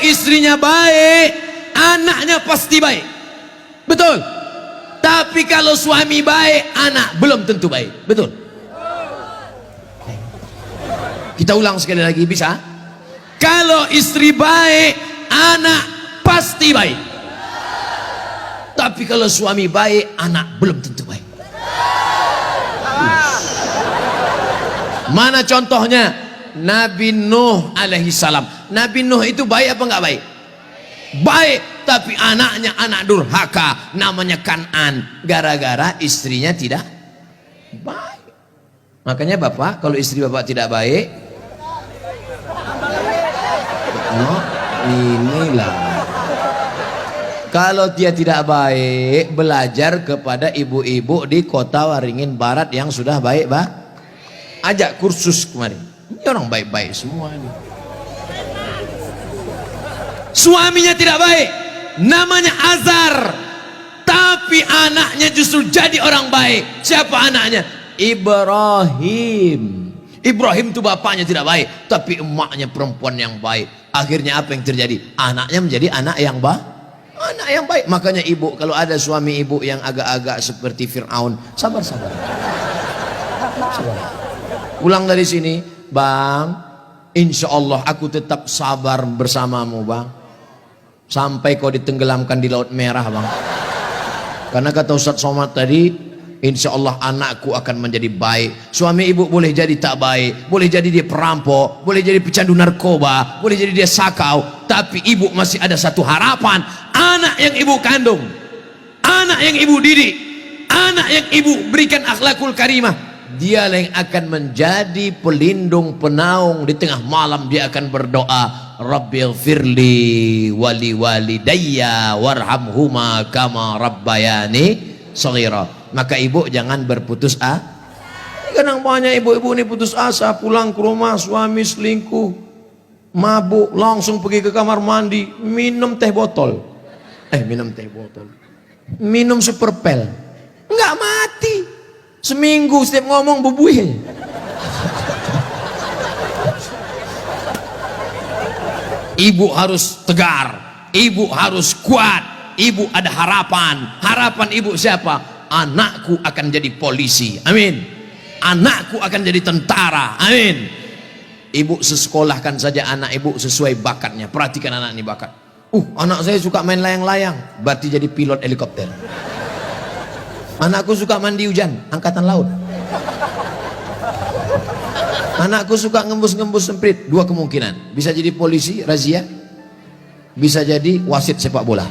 istrinya baik, anaknya pasti baik. Betul. Tapi kalau suami baik, anak belum tentu baik. Betul. Kita ulang sekali lagi, bisa? Kalau istri baik, anak pasti baik. Tapi kalau suami baik, anak belum tentu baik. Mana contohnya? Nabi Nuh alaihi salam. Nabi Nuh itu baik apa enggak baik? Baik, tapi anaknya anak durhaka, namanya Kan'an, gara-gara istrinya tidak baik. Makanya bapak, kalau istri bapak tidak baik, oh, inilah. Kalau dia tidak baik, belajar kepada ibu-ibu di kota Waringin Barat yang sudah baik, Pak. Ajak kursus kemarin. Ini orang baik-baik semua ini. Suaminya tidak baik, namanya Azar, tapi anaknya justru jadi orang baik. Siapa anaknya? Ibrahim. Ibrahim itu bapaknya tidak baik, tapi emaknya perempuan yang baik. Akhirnya apa yang terjadi? Anaknya menjadi anak yang baik. Anak yang baik. Makanya ibu, kalau ada suami ibu yang agak-agak seperti Fir'aun, sabar-sabar. Sabar. Pulang dari sini, bang, insya Allah aku tetap sabar bersamamu, bang, sampai kau ditenggelamkan di Laut Merah, bang. Karena kata Ustadz Somad tadi, insya Allah anakku akan menjadi baik. Suami ibu boleh jadi tak baik, boleh jadi dia perampok, boleh jadi pecandu narkoba, boleh jadi dia sakau, tapi ibu masih ada satu harapan. Anak yang ibu kandung, anak yang ibu didik, anak yang ibu berikan akhlakul karimah, dia yang akan menjadi pelindung penaung. Di tengah malam dia akan berdoa, Rabbighfirli wali walidayya warhamhuma kama rabbayani shaghira. Maka ibu jangan berputus asa. Kadang banyak ibu-ibu ini putus asa, pulang ke rumah suami selingkuh, mabuk, langsung pergi ke kamar mandi, minum teh botol. Minum super pel. Enggak mati. Seminggu setiap ngomong bubuih. Ibu harus tegar, ibu harus kuat, ibu ada harapan. Harapan ibu siapa? Anakku akan jadi polisi, amin. Anakku akan jadi tentara, amin. Ibu sekolahkan saja anak ibu sesuai bakatnya. Perhatikan anak ini bakat. Anak saya suka main layang-layang, berarti jadi pilot helikopter. Anakku suka mandi hujan, angkatan laut. Anakku suka ngembus-ngembus semprit, dua kemungkinan. Bisa jadi polisi, razia. Bisa jadi wasit sepak bola.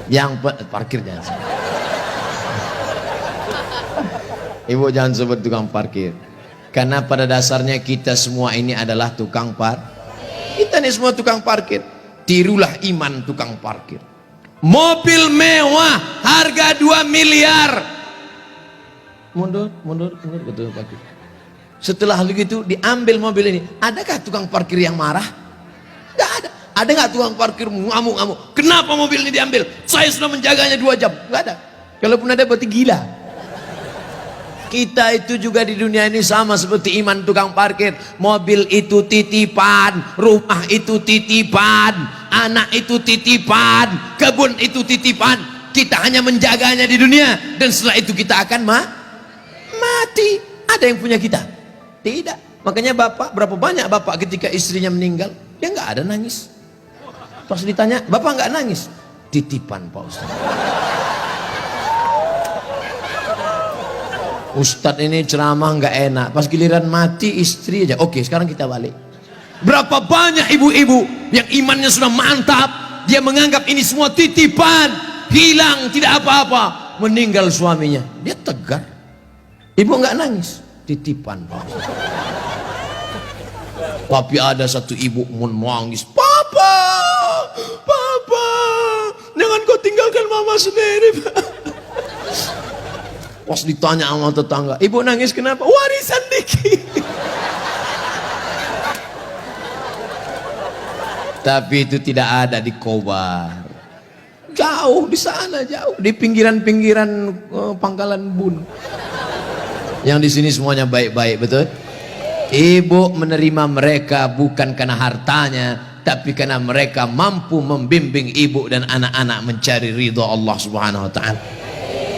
Yang parkir jangan. Ibu jangan sebut tukang parkir. Karena pada dasarnya kita semua ini adalah tukang parkir. Kita ini semua tukang parkir. Tirulah iman tukang parkir. Mobil mewah harga 2 miliar. Mundur betul parkir. Setelah begitu diambil mobil ini, adakah tukang parkir yang marah? Enggak ada. Ada nggak tukang parkir ngamuk-ngamuk? Kenapa mobil ini diambil? Saya sudah menjaganya 2 jam. Enggak ada. Kalaupun ada berarti gila. Kita itu juga di dunia ini sama seperti iman tukang parkir. Mobil itu titipan, rumah itu titipan, anak itu titipan, kebun itu titipan. Kita hanya menjaganya di dunia, dan setelah itu kita akan mati. Ada yang punya kita? Tidak. Makanya bapak, berapa banyak bapak ketika istrinya meninggal, dia nggak ada nangis. Pas ditanya, bapak nggak nangis? Titipan Pak Ustadz. Ustadz ini ceramah nggak enak, pas giliran mati istri aja. Oke, sekarang kita balik. Berapa banyak ibu-ibu yang imannya sudah mantap, dia menganggap ini semua titipan, hilang tidak apa-apa, meninggal suaminya, dia tegar. Ibu nggak nangis, titipan Pak. Tapi ada satu ibu menangis, papa, jangan kau tinggalkan mama sendiri, Pak. Pas ditanya sama tetangga, ibu nangis kenapa? Warisan dikit. Tapi itu tidak ada di Kobar. Jauh di sana, jauh di pinggiran Pangkalan Bun. Yang di sini semuanya baik-baik, betul? Ibu menerima mereka bukan karena hartanya, tapi karena mereka mampu membimbing ibu dan anak-anak mencari ridho Allah Subhanahu wa taala.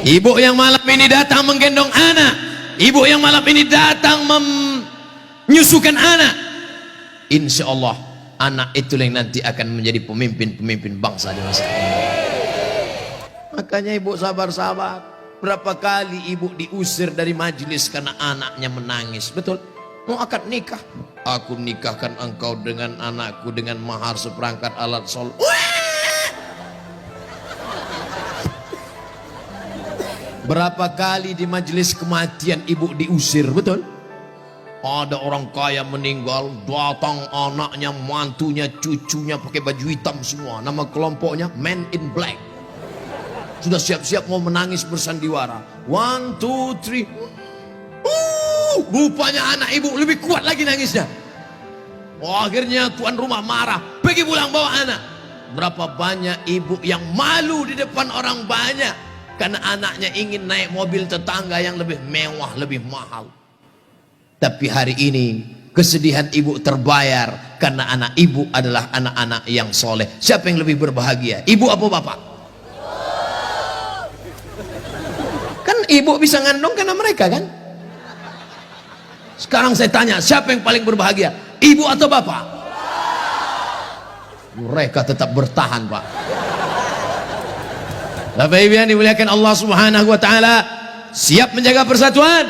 Ibu yang malam ini datang menggendong anak, ibu yang malam ini datang menyusukan anak, insya Allah anak itu yang nanti akan menjadi pemimpin-pemimpin bangsa di masa ini. Makanya ibu sabar-sabar. Berapa kali ibu diusir dari majelis karena anaknya menangis. Betul? Mau akad nikah, aku nikahkan engkau dengan anakku dengan mahar seperangkat alat sholat. Berapa kali di majelis kematian ibu diusir. Betul? Ada orang kaya meninggal, datang anaknya, mantunya, cucunya pakai baju hitam semua. Nama kelompoknya Men in Black. Sudah siap-siap mau menangis bersandiwara. 1, 2, 3. Rupanya anak ibu lebih kuat lagi nangisnya. Akhirnya tuan rumah marah, pergi pulang bawa anak. Berapa banyak ibu yang malu di depan orang banyak karena anaknya ingin naik mobil tetangga yang lebih mewah, lebih mahal. Tapi hari ini kesedihan ibu terbayar karena anak ibu adalah anak-anak yang soleh. Siapa yang lebih berbahagia, ibu apa bapak? Kan ibu bisa ngandung karena mereka kan. Sekarang saya tanya, siapa yang paling berbahagia, ibu atau bapak? Mereka tetap bertahan, Pak. Bapak Ibu yang dimuliakan Allah Subhanahu wa taala, siap menjaga persatuan?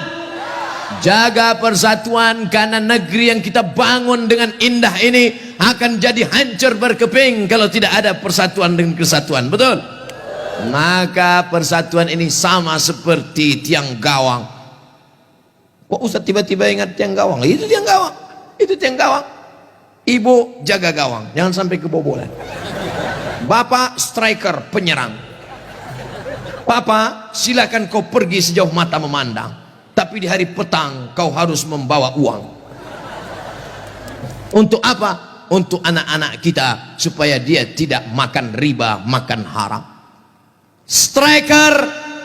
Jaga persatuan, karena negeri yang kita bangun dengan indah ini akan jadi hancur berkeping kalau tidak ada persatuan dan kesatuan. Betul? Maka persatuan ini sama seperti tiang gawang. Kok Ustaz tiba-tiba ingat tiang gawang? Itu tiang gawang. Itu tiang gawang. Ibu jaga gawang, jangan sampai kebobolan. Bapak striker, penyerang. Papa, silakan kau pergi sejauh mata memandang, tapi di hari petang kau harus membawa uang. Untuk apa? Untuk anak-anak kita, supaya dia tidak makan riba, makan haram. Striker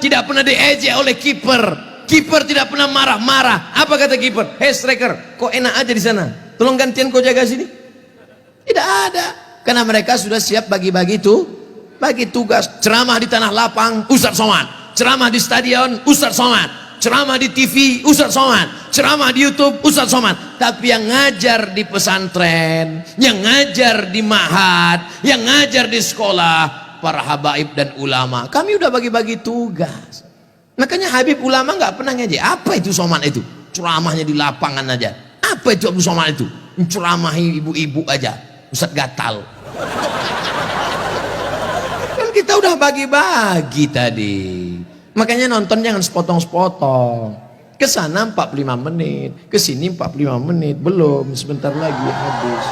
tidak pernah diejek oleh kiper. Kiper tidak pernah marah-marah. Apa kata kiper? Hei striker, kok enak aja di sana, tolong gantian kau jaga sini. Tidak ada, karena mereka sudah siap bagi-bagi bagi tugas. Ceramah di tanah lapang, Ustaz Somad. Ceramah di stadion, Ustaz Somad. Ceramah di TV, Ustaz Somad. Ceramah di YouTube, Ustaz Somad. Tapi yang ngajar di pesantren, yang ngajar di ma'had, yang ngajar di sekolah, para habaib dan ulama, kami udah bagi-bagi tugas. Makanya Habib ulama nggak pernah ngaji. Apa itu Somad itu? Ceramahnya di lapangan aja. Apa itu Abu Somad itu? Ceramahi ibu-ibu aja. Ustaz gatal. Kan kita udah bagi-bagi tadi. Makanya nonton jangan sepotong-sepotong. Kesana 45 menit, kesini 45 menit, belum, sebentar lagi habis.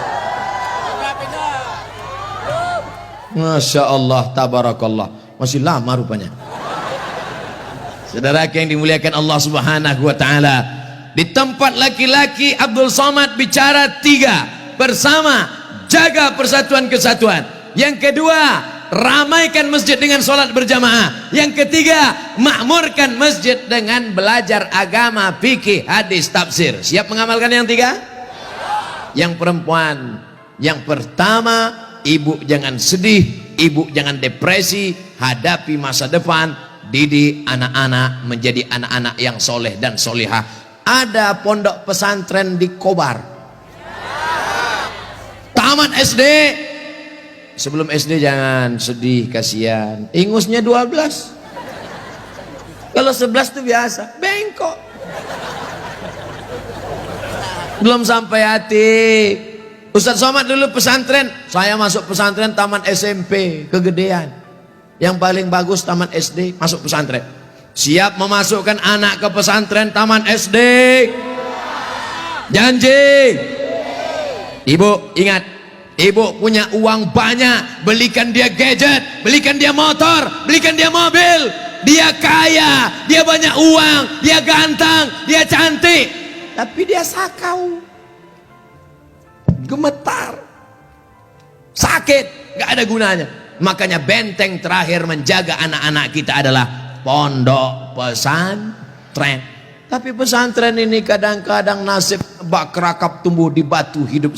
Masya Allah, tabarakallah, masih lama rupanya. Saudara yang dimuliakan Allah Subhanahu wa taala, di tempat laki-laki Abdul Somad bicara 3, bersama, jaga persatuan kesatuan. Yang kedua, ramaikan masjid dengan sholat berjamaah. Yang ketiga, makmurkan masjid dengan belajar agama, fikih, hadis, tafsir. Siap mengamalkan yang 3? Yang perempuan, yang pertama, ibu jangan sedih, ibu jangan depresi, hadapi masa depan. Didik anak-anak menjadi anak-anak yang soleh dan solihah. Ada pondok pesantren di Kobar. Tamat SD. Sebelum SD jangan sedih, kasihan. Ingusnya 12. Kalau 11 itu biasa, bengkok. Belum sampai hati. Ustaz Somad dulu pesantren, saya masuk pesantren tamat SMP, kegedean. Yang paling bagus taman SD, masuk pesantren. Siap memasukkan anak ke pesantren taman SD? Janji. Ibu ingat, ibu punya uang banyak, belikan dia gadget, belikan dia motor, belikan dia mobil. Dia kaya, dia banyak uang, dia ganteng, dia cantik, tapi dia sakau, gemetar, sakit, gak ada gunanya. Makanya benteng terakhir menjaga anak-anak kita adalah pondok pesantren. Tapi pesantren ini kadang-kadang nasib bak kerakap tumbuh di batu, hidup